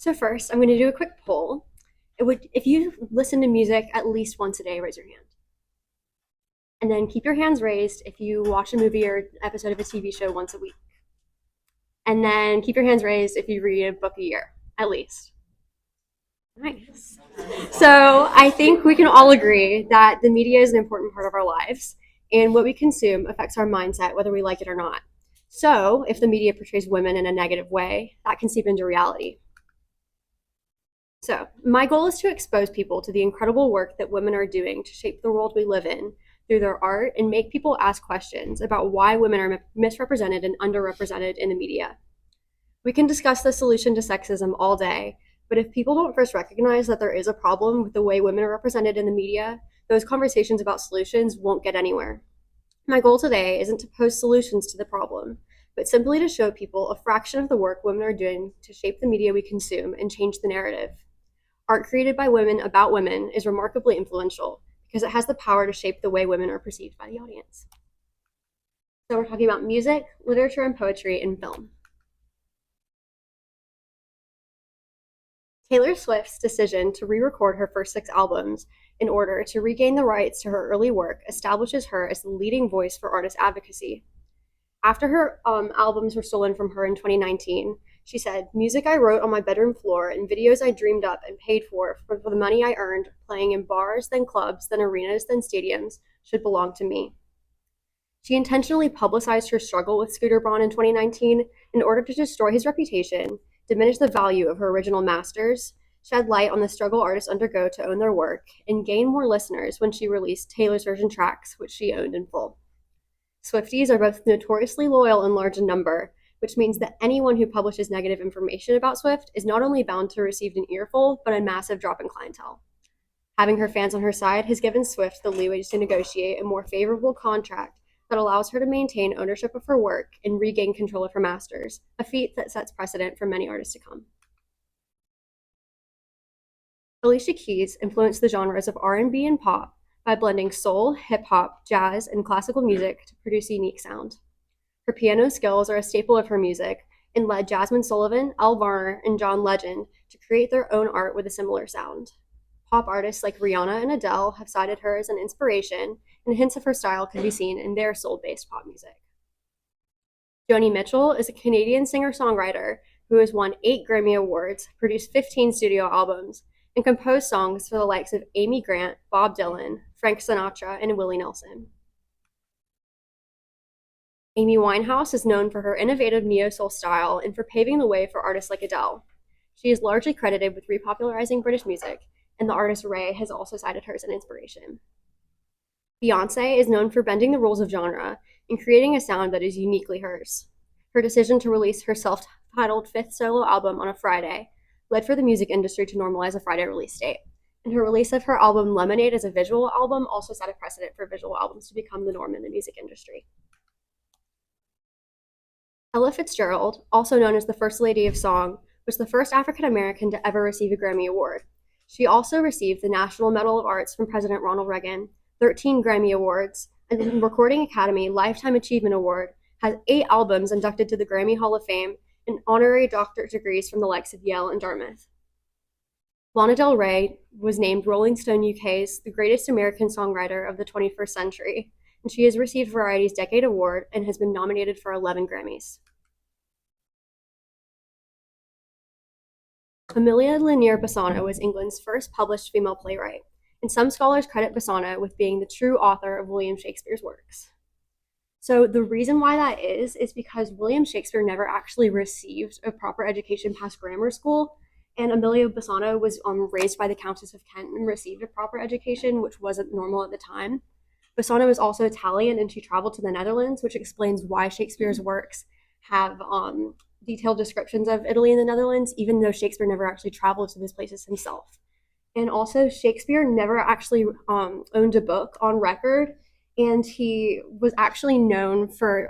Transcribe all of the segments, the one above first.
So first, I'm going to do a quick poll. If you listen to music at least once a day, raise your hand. And then keep your hands raised if you watch a movie or episode of a TV show once a week. And then keep your hands raised if you read a book a year, at least. Nice. So I think we can all agree that the media is an important part of our lives, and what we consume affects our mindset, whether we like it or not. So if the media portrays women in a negative way, that can seep into reality. So, my goal is to expose people to the incredible work that women are doing to shape the world we live in through their art and make people ask questions about why women are misrepresented and underrepresented in the media. We can discuss the solution to sexism all day, but if people don't first recognize that there is a problem with the way women are represented in the media, those conversations about solutions won't get anywhere. My goal today isn't to pose solutions to the problem, but simply to show people a fraction of the work women are doing to shape the media we consume and change the narrative. Art created by women about women is remarkably influential because it has the power to shape the way women are perceived by the audience. So we're talking about music, literature and poetry, and film. Taylor Swift's decision to re-record her first 6 albums in order to regain the rights to her early work establishes her as the leading voice for artist advocacy. After her albums were stolen from her in 2019, she said, "Music I wrote on my bedroom floor and videos I dreamed up and paid for the money I earned playing in bars, then clubs, then arenas, then stadiums should belong to me." She intentionally publicized her struggle with Scooter Braun in 2019 in order to destroy his reputation, diminish the value of her original masters, shed light on the struggle artists undergo to own their work, and gain more listeners when she released Taylor's version tracks, which she owned in full. Swifties are both notoriously loyal and large in number, which means that anyone who publishes negative information about Swift is not only bound to receive an earful, but a massive drop in clientele. Having her fans on her side has given Swift the leeway to negotiate a more favorable contract that allows her to maintain ownership of her work and regain control of her masters, a feat that sets precedent for many artists to come. Alicia Keys influenced the genres of R&B and pop by blending soul, hip-hop, jazz, and classical music to produce a unique sound. Her piano skills are a staple of her music and led Jasmine Sullivan, Elle Varner, and John Legend to create their own art with a similar sound. Pop artists like Rihanna and Adele have cited her as an inspiration, and hints of her style can be seen in their soul-based pop music. Joni Mitchell is a Canadian singer-songwriter who has won 8 Grammy Awards, produced 15 studio albums, and composed songs for the likes of Amy Grant, Bob Dylan, Frank Sinatra, and Willie Nelson. Amy Winehouse is known for her innovative neo-soul style and for paving the way for artists like Adele. She is largely credited with repopularizing British music, and the artist Ray has also cited her as an inspiration. Beyoncé is known for bending the rules of genre and creating a sound that is uniquely hers. Her decision to release her self-titled 5th solo album on a Friday led for the music industry to normalize a Friday release date, and her release of her album Lemonade as a visual album also set a precedent for visual albums to become the norm in the music industry. Ella Fitzgerald, also known as the First Lady of Song, was the first African American to ever receive a Grammy Award. She also received the National Medal of Arts from President Ronald Reagan, 13 Grammy Awards, and the Recording Academy Lifetime Achievement Award, has 8 albums inducted to the Grammy Hall of Fame, and honorary doctorate degrees from the likes of Yale and Dartmouth. Lana Del Rey was named Rolling Stone UK's the greatest American songwriter of the 21st century, and she has received Variety's Decade Award and has been nominated for 11 Grammys. Amelia Lanier Bassano was England's first published female playwright, and some scholars credit Bassano with being the true author of William Shakespeare's works. So the reason why that is because William Shakespeare never actually received a proper education past grammar school, and Amelia Bassano was raised by the Countess of Kent and received a proper education, which wasn't normal at the time. Bassano is also Italian, and she traveled to the Netherlands, which explains why Shakespeare's works have detailed descriptions of Italy and the Netherlands, even though Shakespeare never actually traveled to those places himself. And also, Shakespeare never actually owned a book on record, and he was actually known for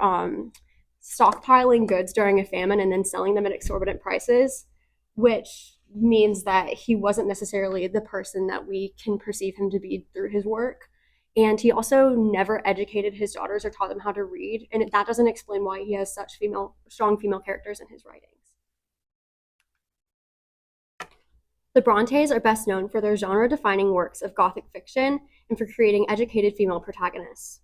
stockpiling goods during a famine and then selling them at exorbitant prices, which means that he wasn't necessarily the person that we can perceive him to be through his work. And he also never educated his daughters or taught them how to read, and that doesn't explain why he has such strong female characters in his writings. The Brontes are best known for their genre-defining works of Gothic fiction and for creating educated female protagonists.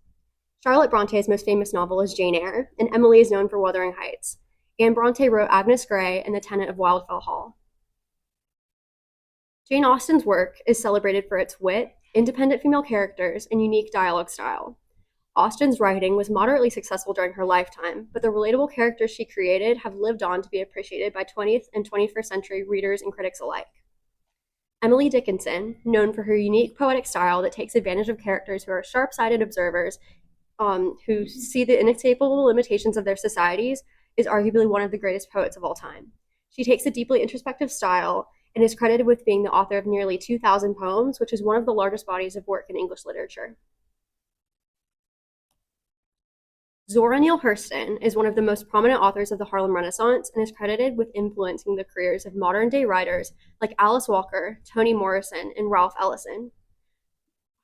Charlotte Bronte's most famous novel is Jane Eyre, and Emily is known for Wuthering Heights. Anne Bronte wrote Agnes Grey and The Tenant of Wildfell Hall. Jane Austen's work is celebrated for its wit, independent female characters, and unique dialogue style. Austen's writing was moderately successful during her lifetime, but the relatable characters she created have lived on to be appreciated by 20th and 21st century readers and critics alike. Emily Dickinson, known for her unique poetic style that takes advantage of characters who are sharp-sighted observers who see the inescapable limitations of their societies, is arguably one of the greatest poets of all time. She takes a deeply introspective style and is credited with being the author of nearly 2,000 poems, which is one of the largest bodies of work in English literature. Zora Neale Hurston is one of the most prominent authors of the Harlem Renaissance and is credited with influencing the careers of modern-day writers like Alice Walker, Toni Morrison, and Ralph Ellison.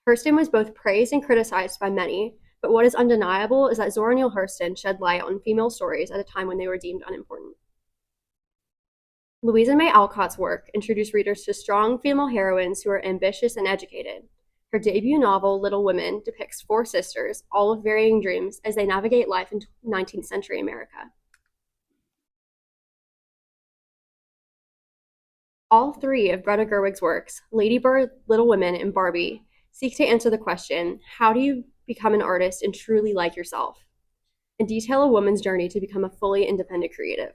Hurston was both praised and criticized by many, but what is undeniable is that Zora Neale Hurston shed light on female stories at a time when they were deemed unimportant. Louisa May Alcott's work introduced readers to strong female heroines who are ambitious and educated. Her debut novel, Little Women, depicts four sisters, all with varying dreams, as they navigate life in 19th century America. All three of Greta Gerwig's works, Lady Bird, Little Women, and Barbie, seek to answer the question, how do you become an artist and truly like yourself? And detail a woman's journey to become a fully independent creative.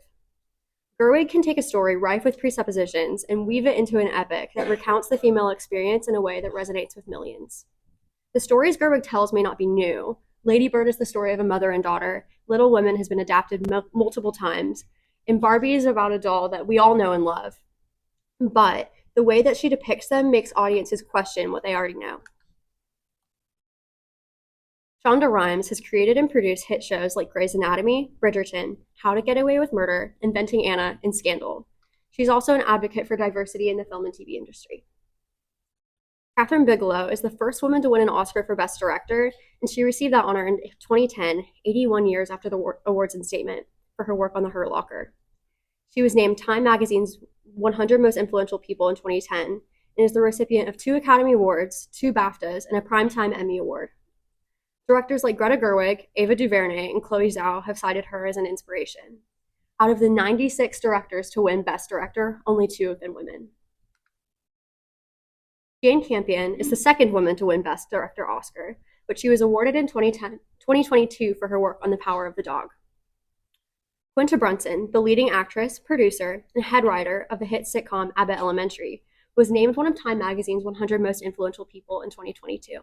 Gerwig can take a story rife with presuppositions and weave it into an epic that recounts the female experience in a way that resonates with millions. The stories Gerwig tells may not be new. Lady Bird is the story of a mother and daughter. Little Women has been adapted multiple times. And Barbie is about a doll that we all know and love. But the way that she depicts them makes audiences question what they already know. Shonda Rhimes has created and produced hit shows like Grey's Anatomy, Bridgerton, How to Get Away with Murder, Inventing Anna, and Scandal. She's also an advocate for diversity in the film and TV industry. Kathryn Bigelow is the first woman to win an Oscar for Best Director, and she received that honor in 2010, 81 years after the awards instatement, for her work on The Hurt Locker. She was named Time Magazine's 100 Most Influential People in 2010 and is the recipient of 2 Academy Awards, 2 BAFTAs, and a Primetime Emmy Award. Directors like Greta Gerwig, Ava DuVernay, and Chloe Zhao have cited her as an inspiration. Out of the 96 directors to win Best Director, only 2 have been women. Jane Campion is the second woman to win Best Director Oscar, but she was awarded in 2022 for her work on The Power of the Dog. Quinta Brunson, the leading actress, producer, and head writer of the hit sitcom Abbott Elementary, was named one of Time Magazine's 100 Most Influential People in 2022.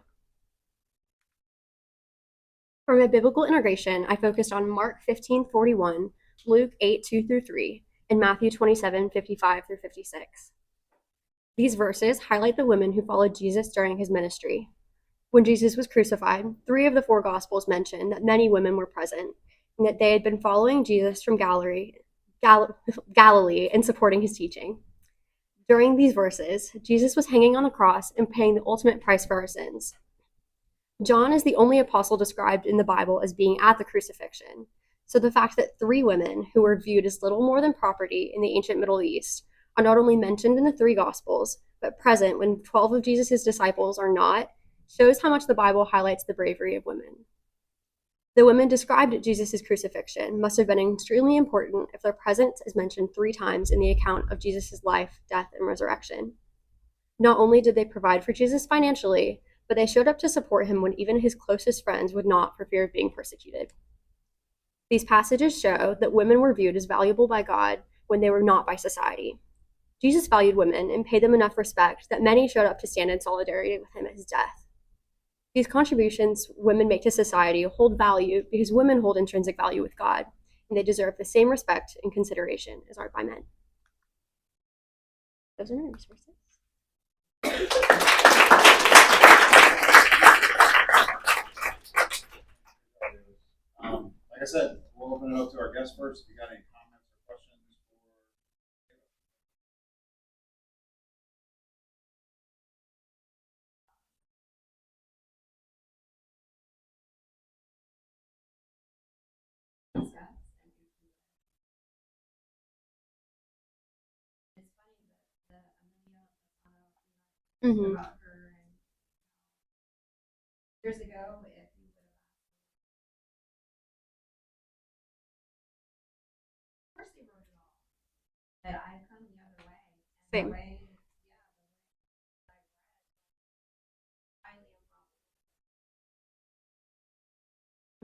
For my biblical integration, I focused on Mark 15:41, Luke 8:2-3, and Matthew 27:55-56. These verses highlight the women who followed Jesus during his ministry. When Jesus was crucified, 3 of the 4 Gospels mention that many women were present and that they had been following Jesus from Galilee and supporting his teaching. During these verses, Jesus was hanging on the cross and paying the ultimate price for our sins. John is the only apostle described in the Bible as being at the crucifixion. So the fact that 3 women who were viewed as little more than property in the ancient Middle East are not only mentioned in the 3 Gospels, but present when 12 of Jesus' disciples are not, shows how much the Bible highlights the bravery of women. The women described at Jesus' crucifixion must have been extremely important if their presence is mentioned 3 times in the account of Jesus' life, death, and resurrection. Not only did they provide for Jesus financially, but they showed up to support him when even his closest friends would not for fear of being persecuted. These passages show that women were viewed as valuable by God when they were not by society. Jesus valued women and paid them enough respect that many showed up to stand in solidarity with him at his death. These contributions women make to society hold value because women hold intrinsic value with God, and they deserve the same respect and consideration as are by men. Those are my resources. Like I said, we'll open it up to our guests first. If you got any comments or questions Mm-hmm. about her and years ago, if you would have asked, of course they wrote it all, but I've come the other way, and the Same. way, yeah, the way I read, highly improbable,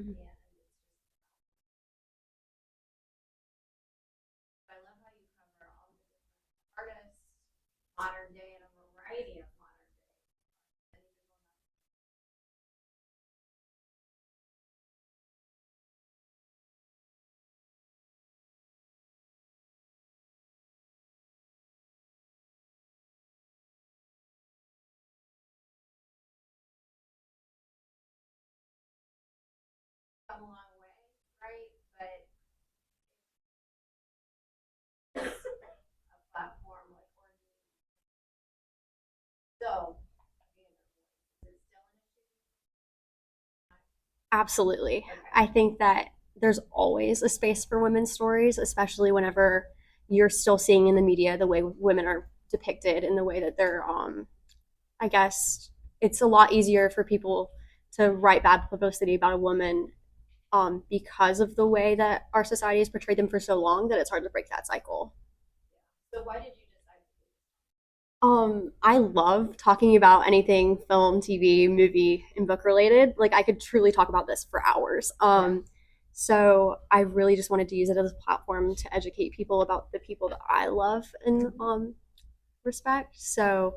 Mm-hmm. and it's just, I love how you cover all the different artists, modern day, and a variety of modern day, and even going back. Come a long way, right? But a platform like Orgy, so is it still an issue? Absolutely. Okay. I think that there's always a space for women's stories, especially whenever you're still seeing in the media the way women are depicted and the way that they're I guess it's a lot easier for people to write bad publicity about a woman because of the way that our society has portrayed them for so long that it's hard to break that cycle. So why did you decide to do this? I love talking about anything film, TV, movie, and book related. Like I could truly talk about this for hours. So I really just wanted to use it as a platform to educate people about the people that I love and respect. So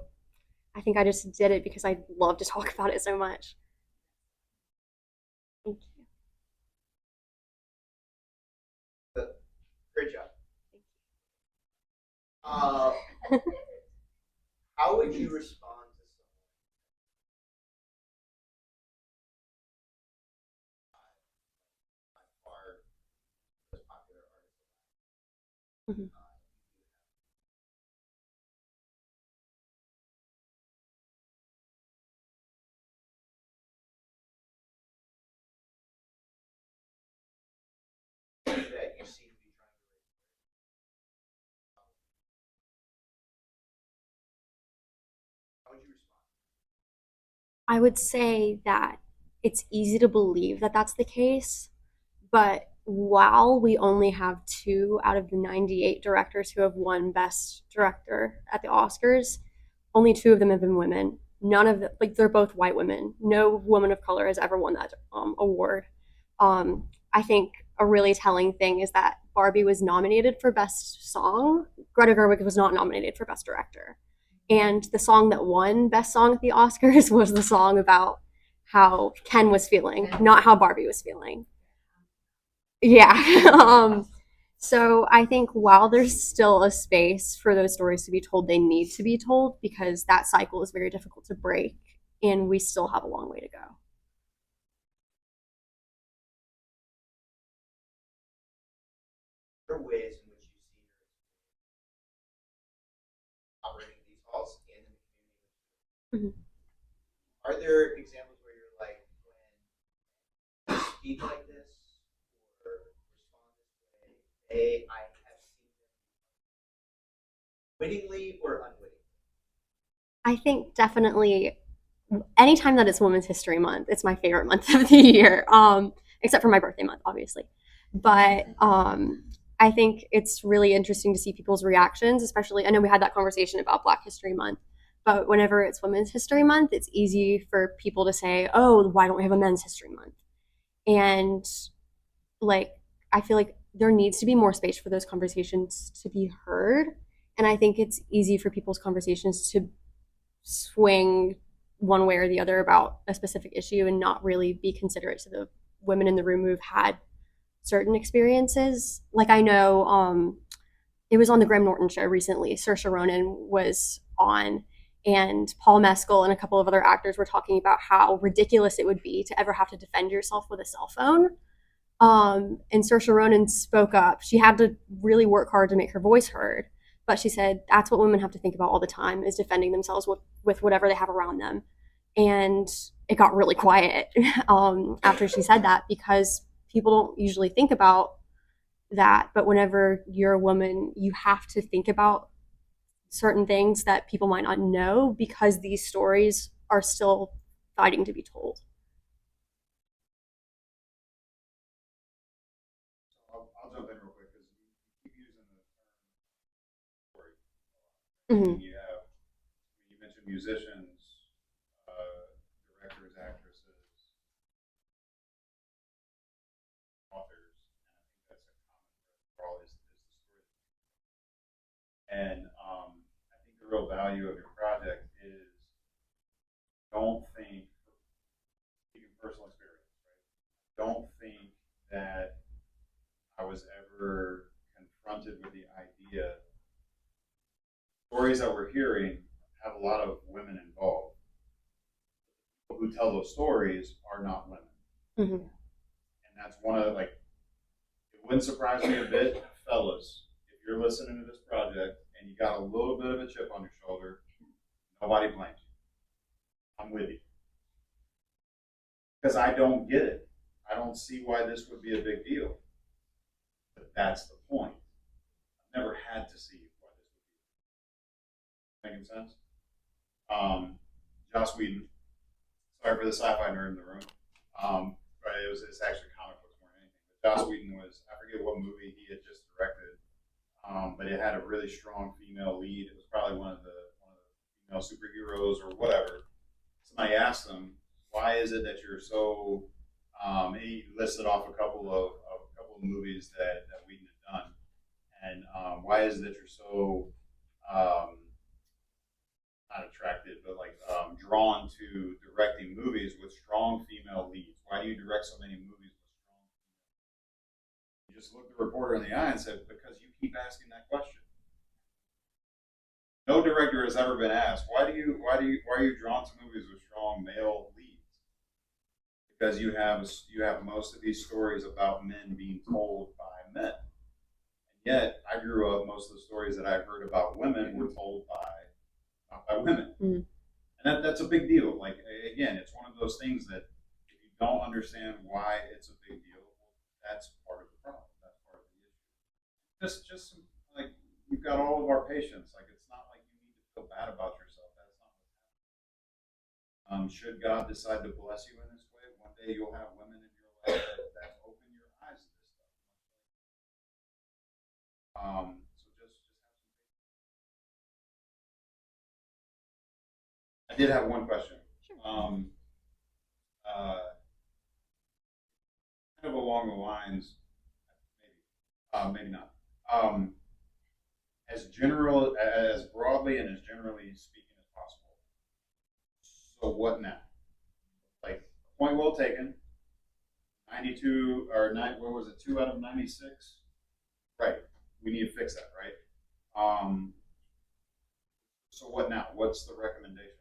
I think I just did it because I love to talk about it so much. Thank Great job. Uh, how would you respond to someone by far the most popular artist you. Mhm. that you seem to be trying to raise? How would you respond? I would say that it's easy to believe that that's the case, but while we only have two out of the 98 directors who have won Best Director at the Oscars, only two of them have been women. None of them, like, they're both white women. No woman of color has ever won that award. I think a really telling thing is that Barbie was nominated for Best Song. Greta Gerwig was not nominated for Best Director. And the song that won Best Song at the Oscars was the song about how Ken was feeling, not how Barbie was feeling. Yeah. So I think while there's still a space for those stories to be told, they need to be told because that cycle is very difficult to break, and we still have a long way to go. What are ways in which you see her operating these halls and in the community? Mhm. Are there examples where you're like, when you speak like this or respond this way, I have seen them wittingly or unwittingly? I think definitely anytime that it's Women's History Month, it's my favorite month of the year, except for my birthday month, obviously. But I think it's really interesting to see people's reactions, especially. I know we had that conversation about Black History Month, but whenever it's Women's History Month, it's easy for people to say, "Oh, why don't we have a Men's History Month?" And like, I feel like there needs to be more space for those conversations to be heard. And I think it's easy for people's conversations to swing one way or the other about a specific issue and not really be considerate to the women in the room who've had certain experiences. Like I know it was on the Graham Norton show recently. Saoirse Ronan was on, and Paul Mescal and a couple of other actors were talking about how ridiculous it would be to ever have to defend yourself with a cell phone. And Saoirse Ronan spoke up. She had to really work hard to make her voice heard, but she said that's what women have to think about all the time is defending themselves with whatever they have around them. And it got really quiet after she said that because people don't usually think about that. But whenever you're a woman, you have to think about certain things that people might not know because these stories are still fighting to be told. I'll jump in real quick because you keep using the term story. Mm-hmm. You mentioned musicians, directors, actresses, authors, and I think that's a common thread for all is the story. And I think the real value of your project is don't think, speaking personal experience, right? Don't think that I was ever confronted with the idea. Stories that we're hearing have a lot of women involved. People who tell those stories are not women. Mm-hmm. And that's one of like, it wouldn't surprise me a bit, fellas, if you're listening to this project and you got a little bit of a chip on your shoulder, nobody blames you. I'm with you. Because I don't get it. I don't see why this would be a big deal. But that's the point. I've never had to see why this would be. Making sense? Joss Whedon. Sorry for the sci-fi nerd in the room. But it's actually comic books more than anything. But Joss Whedon was, I forget what movie he had just directed, but it had a really strong female lead. It was probably one of the female superheroes or whatever. Somebody asked him, "Why is it that you're so?" He listed off a couple of movies that Whedon had done, and why is it that you're so not attracted, but like drawn to directing movies with strong female leads? Why do you direct so many movies with strong? You just looked the reporter in the eye and said, "Because you keep asking that question." No director has ever been asked, why are you drawn to movies with strong male leads? Because you have most of these stories about men being told by men. And yet I grew up, most of the stories that I heard about women were told by women. Mm-hmm. And that's a big deal. Like again, it's one of those things that if you don't understand why it's a big deal, that's part of the problem. That's part of the issue. Just like you've got all of our patients. Like it's not like you need to feel bad about yourself. That's not what's happening. Should God decide to bless you in this way, one day you'll have women in your life that open your eyes to this stuff. So just have some patience. I did have one question. Sure. Kind of along the lines, maybe not. As broadly and as generally speaking as possible. So what now? Like, point well taken. 92 or 9, what was it? 2 out of 96. Right. We need to fix that, right? So what now? What's the recommendation?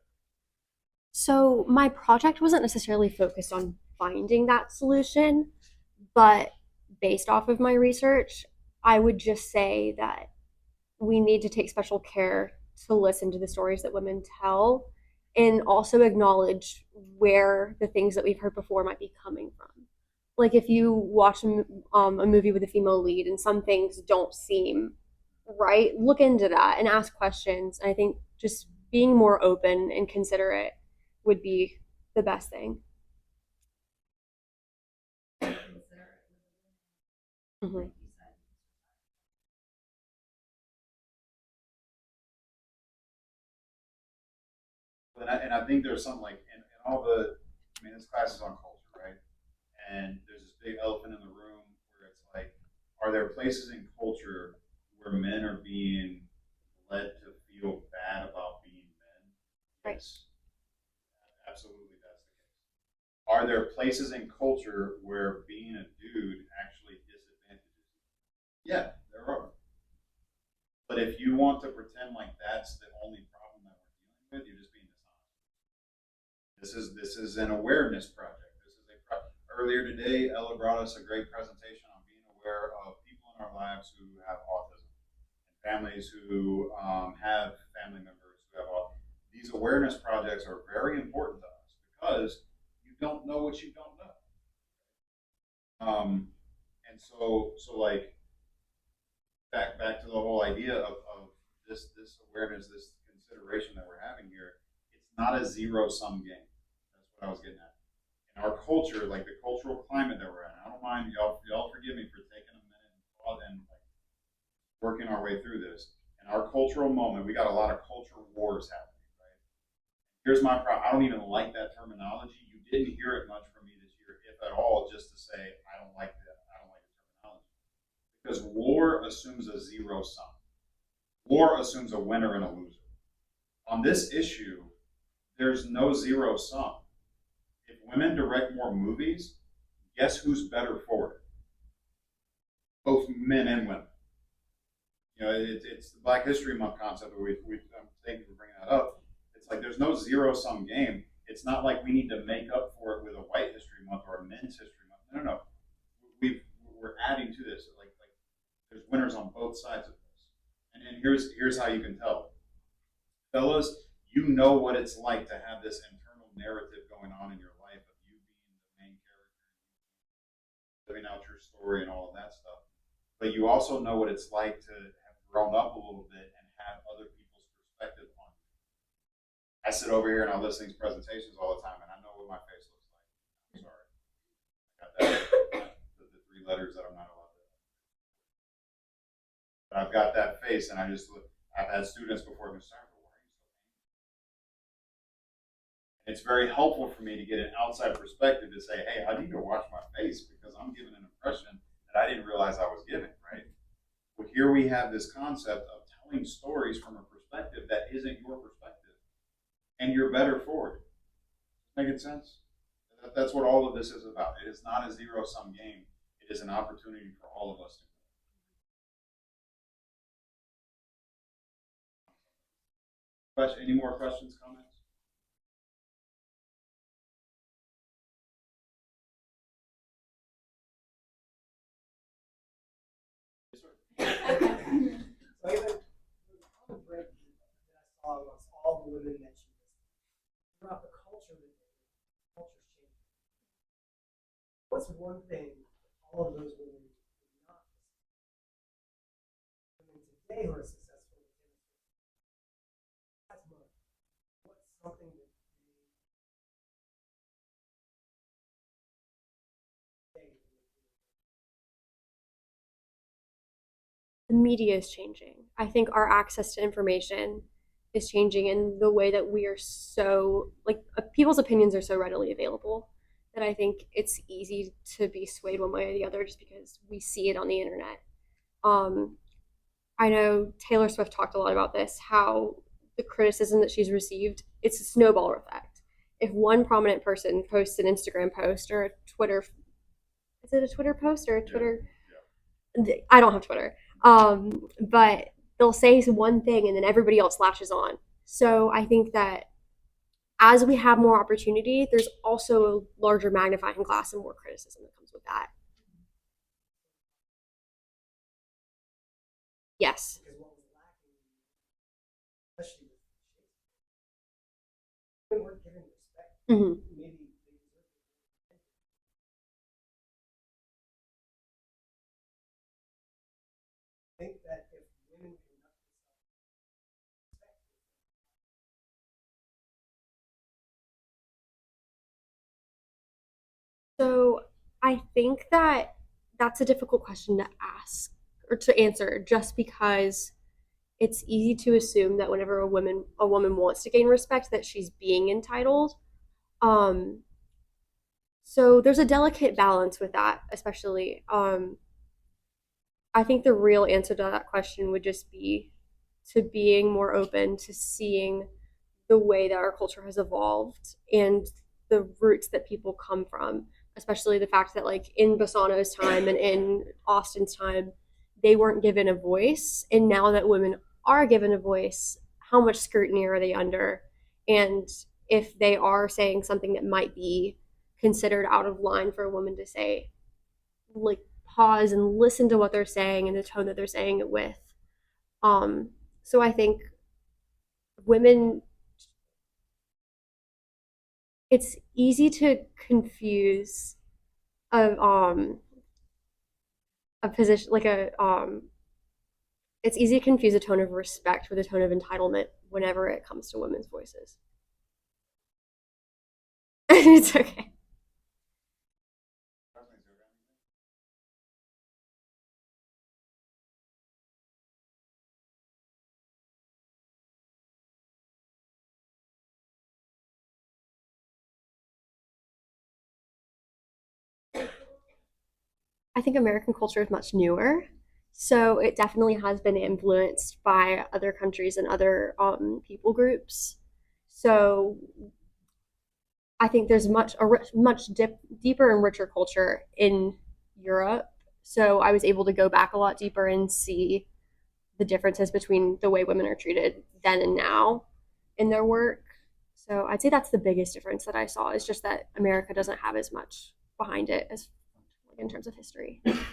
So my project wasn't necessarily focused on finding that solution, but based off of my research, I would just say that we need to take special care to listen to the stories that women tell and also acknowledge where the things that we've heard before might be coming from. Like if you watch a movie with a female lead and some things don't seem right, look into that and ask questions. And I think just being more open and considerate would be the best thing. Mm-hmm. And I think there's something like in all the, I mean, this class is on culture, right? And there's this big elephant in the room where it's like, are there places in culture where men are being led to feel bad about being men? Right. Yes, absolutely, that's the case. Are there places in culture where being a dude actually disadvantages you? Yeah, there are. But if you want to pretend like that's the only problem that we're dealing with, you're just being dishonest. This is an awareness project. This is earlier today, Ella brought us a great presentation on being aware of people in our lives who have autism and families who have family members who have autism. These awareness projects are very important to us because you don't know what you don't know. And so like back to the whole idea of this awareness, this consideration that we're having here, it's not a zero sum game. That's what I was getting at. In our culture, like the cultural climate that we're in, I don't mind y'all forgive me for taking a minute and pause and like working our way through this. In our cultural moment, we got a lot of culture wars happening, right? Here's my problem. I don't even like that terminology. You didn't hear it much from me this year, if at all, just to say I don't like that. I don't like the terminology because war assumes a zero sum. War assumes a winner and a loser. On this issue, there's no zero sum. If women direct more movies, guess who's better for it? Both men and women. You know, it's the Black History Month concept. Thank you for bringing that up. It's like there's no zero sum game. It's not like we need to make up for it with a White History Month or a Men's History Month. No, no, no. We're adding to this. Like there's winners on both sides of this. And here's how you can tell, fellas. You know what it's like to have this internal narrative going on in your life of you being the main character, living out your story and all of that stuff. But you also know what it's like to have grown up a little bit and have other people's perspective on you. I sit over here and I listen to these presentations all the time, and I know what my face looks like. I'm sorry. I got that. The three letters that I'm not allowed to. But I've got that face, and I've had students before who say, it's very helpful for me to get an outside perspective to say, hey, I need to watch my face because I'm giving an impression that I didn't realize I was giving, right? But here we have this concept of telling stories from a perspective that isn't your perspective, and you're better for it. Making sense? That's what all of this is about. It is not a zero sum game. It is an opportunity for all of us to. Any more questions, comments? So I even on the break that I saw amongst all the women mentioned this throughout the culture that culture's changing. What's one thing all of those women did not women today who are successful in that's money. What's something that they The media is changing. I think our access to information is changing in the way that we are so like people's opinions are so readily available that I think it's easy to be swayed one way or the other just because we see it on the internet. Um, I know Taylor Swift talked a lot about this, how the criticism that she's received, it's a snowball effect. If one prominent person posts an Instagram post or a Twitter, is it a Twitter post or a Twitter? Yeah. I don't have Twitter. But they'll say one thing and then everybody else latches on. So I think that as we have more opportunity, there's also a larger magnifying glass and more criticism that comes with that. Yes. because what was lacking, especially with women weren't given respect. Mm-hmm. Maybe they deserve it. I think that if women conduct themselves So I think that that's a difficult question to ask or to answer just because it's easy to assume that whenever a woman wants to gain respect that she's being entitled. Um so there's a delicate balance with that, especially I think the real answer to that question would just be to being more open to seeing the way that our culture has evolved and the roots that people come from, especially the fact that like in Basano's time and in Austin's time, they weren't given a voice. And now that women are given a voice, how much scrutiny are they under? And if they are saying something that might be considered out of line for a woman to say, like pause and listen to what they're saying and the tone that they're saying it with. So I think women, it's easy to confuse a position like It's easy to confuse a tone of respect with a tone of entitlement whenever it comes to women's voices. It's okay. I think American culture is much newer, so it definitely has been influenced by other countries and other people groups. So I think there's much deeper and richer culture in Europe. So I was able to go back a lot deeper and see the differences between the way women are treated then and now in their work. So I'd say that's the biggest difference that I saw is just that America doesn't have as much behind it as like in terms of history. So, like,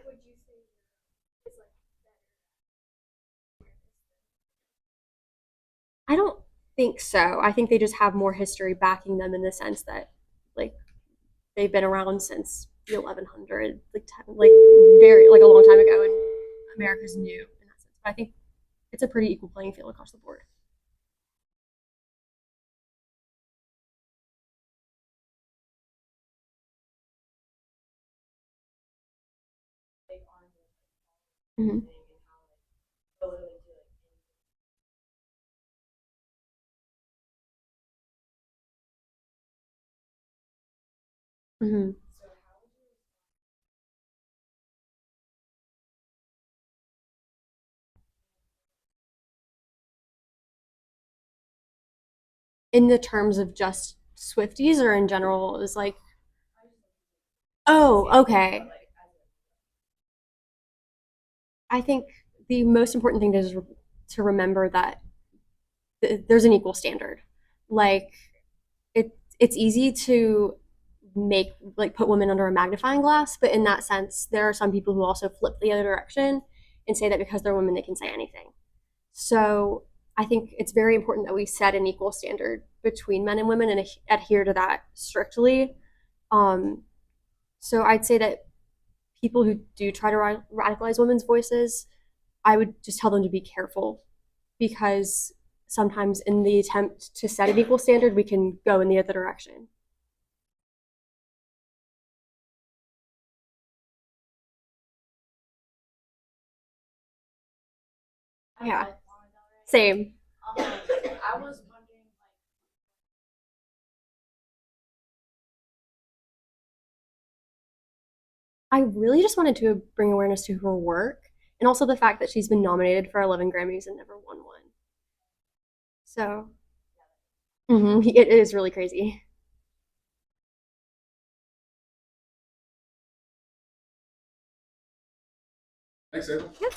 would you say is like I don't think so. I think they just have more history backing them in the sense that like they've been around since the 1100s, like very like a long time ago, and America's new in that sense. But I think it's a pretty equal playing field across the board. big on Mm-hmm. and how like totally do like Mm-hmm. so how would you In the terms of just Swifties or in general, is like, I just oh, okay. like as I think the most important thing is to remember that there's an equal standard. Like it's easy to make like put women under a magnifying glass, but in that sense, there are some people who also flip the other direction and say that because they're women, they can say anything. So I think it's very important that we set an equal standard between men and women and adhere to that strictly. Um, so I'd say that people who do try to radicalize women's voices, I would just tell them to be careful because sometimes in the attempt to set an equal standard, we can go in the other direction. I Yeah, love Lana Del Rey. same. I was wondering like I really just wanted to bring awareness to her work and also the fact that she's been nominated for 11 Grammys and never won one. So it is really crazy. Thanks, Ava. Yep.